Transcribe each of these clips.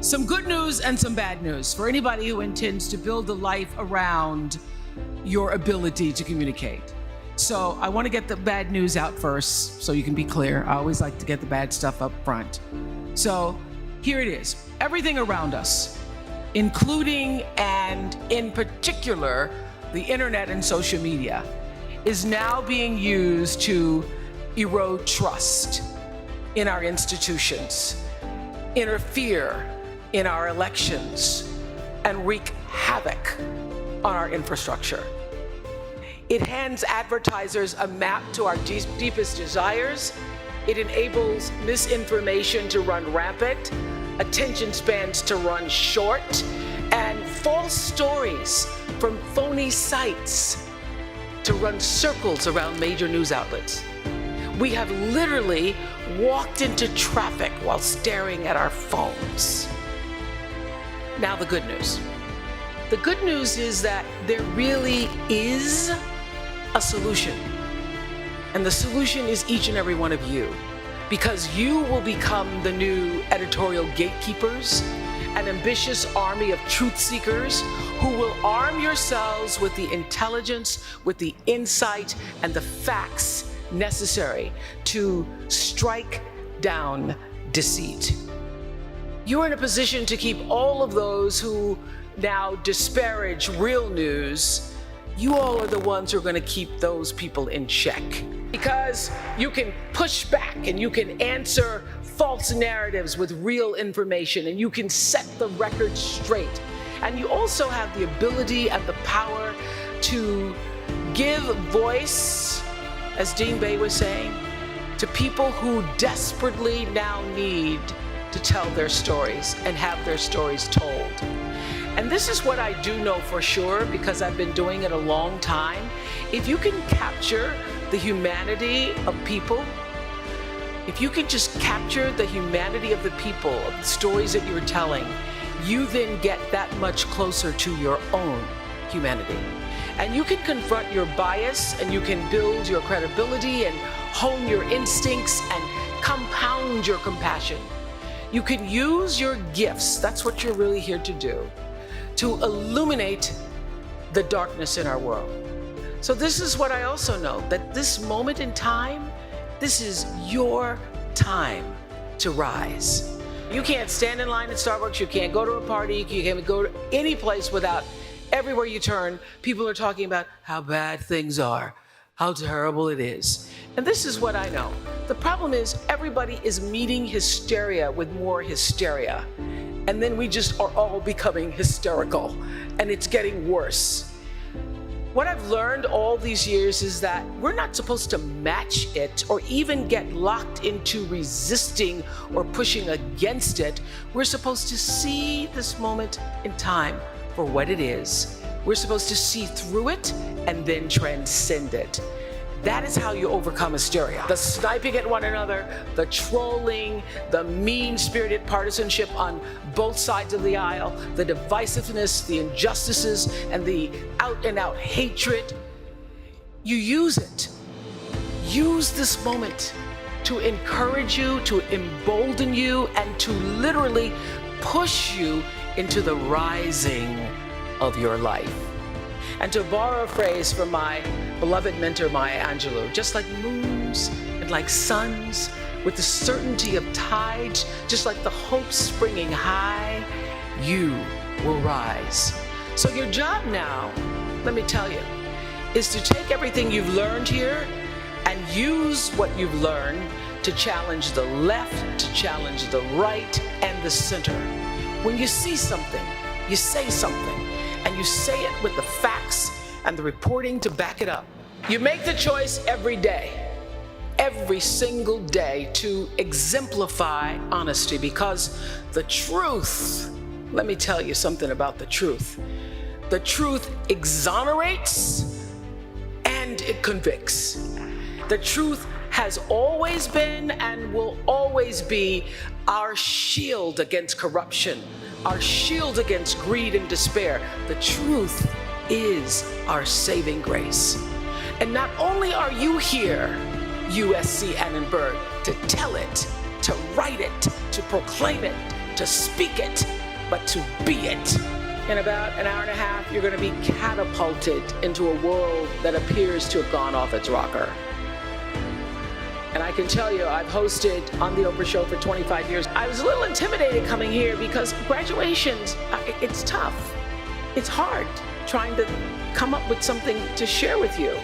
Some good news and some bad news for anybody who intends to build a life around your ability to communicate. So I want to get the bad news out first so you can be clear. I always like to get the bad stuff up front. So here it is. Everything around us, including and in particular the internet and social media, is now being used to erode trust in our institutions, interfere in our elections, and wreak havoc on our infrastructure. It hands advertisers a map to our deepest desires. It enables misinformation to run rampant, attention spans to run short, and false stories from phony sites to run circles around major news outlets. We have literally walked into traffic while staring at our phones. Now the good news. The good news is that there really is a solution. And the solution is each and every one of you, because you will become the new editorial gatekeepers, an ambitious army of truth seekers who will arm yourselves with the intelligence, with the insight, and the facts necessary to strike down deceit. You're in a position to keep all of those who now disparage real news. You all are the ones who are going to keep those people in check, because you can push back and you can answer false narratives with real information, and you can set the record straight. And you also have the ability and the power to give voice, as Dean Bay was saying, to people who desperately now need to tell their stories and have their stories told. And this is what I do know for sure, because I've been doing it a long time. If you can capture the humanity of people, if you can just capture the humanity of the people, of the stories that you're telling, you then get that much closer to your own humanity. And you can confront your bias, and you can build your credibility and hone your instincts and compound your compassion. You can use your gifts, that's what you're really here to do, to illuminate the darkness in our world. So this is what I also know, that this moment in time, this is your time to rise. You can't stand in line at Starbucks, you can't go to a party, you can't go to any place without, everywhere you turn, people are talking about how bad things are, how terrible it is. And this is what I know. The problem is everybody is meeting hysteria with more hysteria. And then we just are all becoming hysterical, and it's getting worse. What I've learned all these years is that we're not supposed to match it or even get locked into resisting or pushing against it. We're supposed to see this moment in time for what it is. We're supposed to see through it and then transcend it. That is how you overcome hysteria. The sniping at one another, the trolling, the mean-spirited partisanship on both sides of the aisle, the divisiveness, the injustices, and the out-and-out hatred. You use it. Use this moment to encourage you, to embolden you, and to literally push you into the rising of your life. And to borrow a phrase from my beloved mentor, Maya Angelou, just like moons and like suns, with the certainty of tides, just like the hope springing high, you will rise. So your job now, let me tell you, is to take everything you've learned here and use what you've learned to challenge the left, to challenge the right, and the center. When you see something, you say something, and you say it with the facts and the reporting to back it up. You make the choice every day, every single day, to exemplify honesty, because the truth, let me tell you something about the truth. The truth exonerates and it convicts. The truth has always been and will always be our shield against corruption, our shield against greed and despair. The truth is our saving grace. And not only are you here, USC Annenberg, to tell it, to write it, to proclaim it, to speak it, but to be it. In about an hour and a half, you're going to be catapulted into a world that appears to have gone off its rocker. And I can tell you, I've hosted on the Oprah Show for 25 years. I was a little intimidated coming here because graduations, it's tough. It's hard trying to come up with something to share with you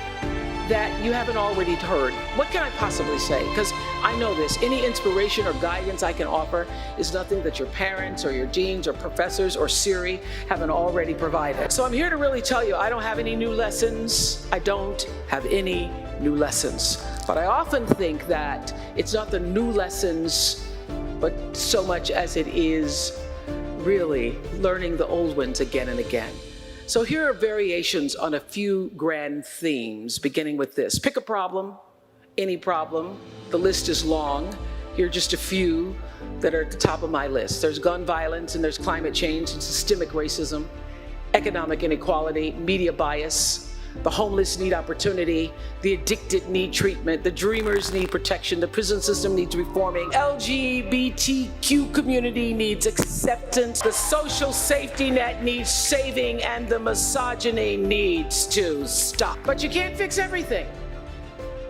that you haven't already heard. What can I possibly say? Because I know this, any inspiration or guidance I can offer is nothing that your parents or your deans or professors or Siri haven't already provided. So I'm here to really tell you, I don't have any new lessons. I don't have any new lessons. But I often think that it's not the new lessons, but so much as it is really learning the old ones again and again. So here are variations on a few grand themes, beginning with this. Pick a problem, any problem. The list is long. Here are just a few that are at the top of my list. There's gun violence, and there's climate change and systemic racism, economic inequality, media bias. The homeless need opportunity, the addicted need treatment, the dreamers need protection, the prison system needs reforming, LGBTQ community needs acceptance, the social safety net needs saving, and the misogyny needs to stop. But you can't fix everything,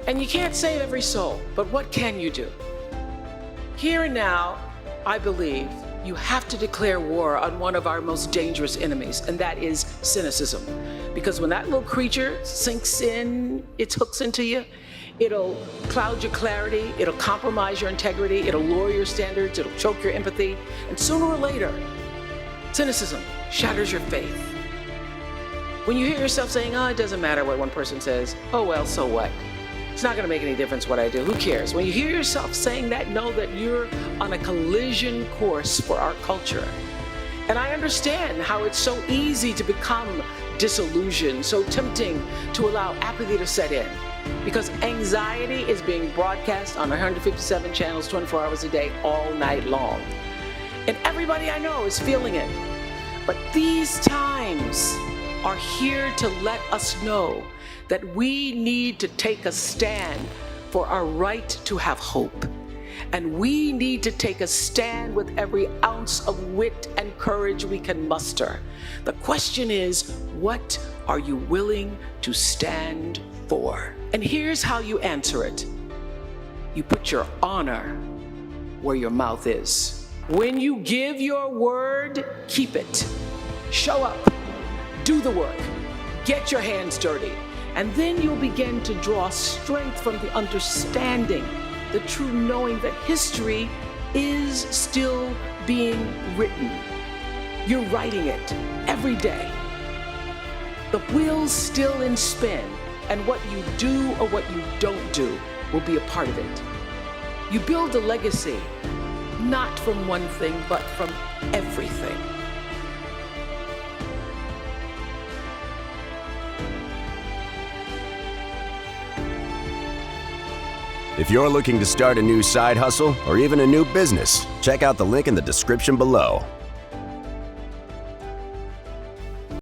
and you can't save every soul. But what can you do? Here and now, I believe you have to declare war on one of our most dangerous enemies, and that is cynicism. Because when that little creature sinks in, its hooks into you, it'll cloud your clarity, it'll compromise your integrity, it'll lower your standards, it'll choke your empathy, and sooner or later, cynicism shatters your faith. When you hear yourself saying, oh, it doesn't matter what one person says, oh well, so what? It's not gonna make any difference what I do, who cares? When you hear yourself saying that, know that you're on a collision course for our culture. And I understand how it's so easy to become disillusioned, so tempting to allow apathy to set in, because anxiety is being broadcast on 157 channels 24 hours a day, all night long. And everybody I know is feeling it. But these times are here to let us know that we need to take a stand for our right to have hope. And we need to take a stand with every ounce of wit and courage we can muster. The question is, what are you willing to stand for? And here's how you answer it. You put your honor where your mouth is. When you give your word, keep it. Show up, do the work, get your hands dirty. And then you'll begin to draw strength from the understanding, the true knowing that history is still being written. You're writing it every day. The wheel's still in spin, and what you do or what you don't do will be a part of it. You build a legacy, not from one thing, but from everything. If you're looking to start a new side hustle or even a new business, check out the link in the description below.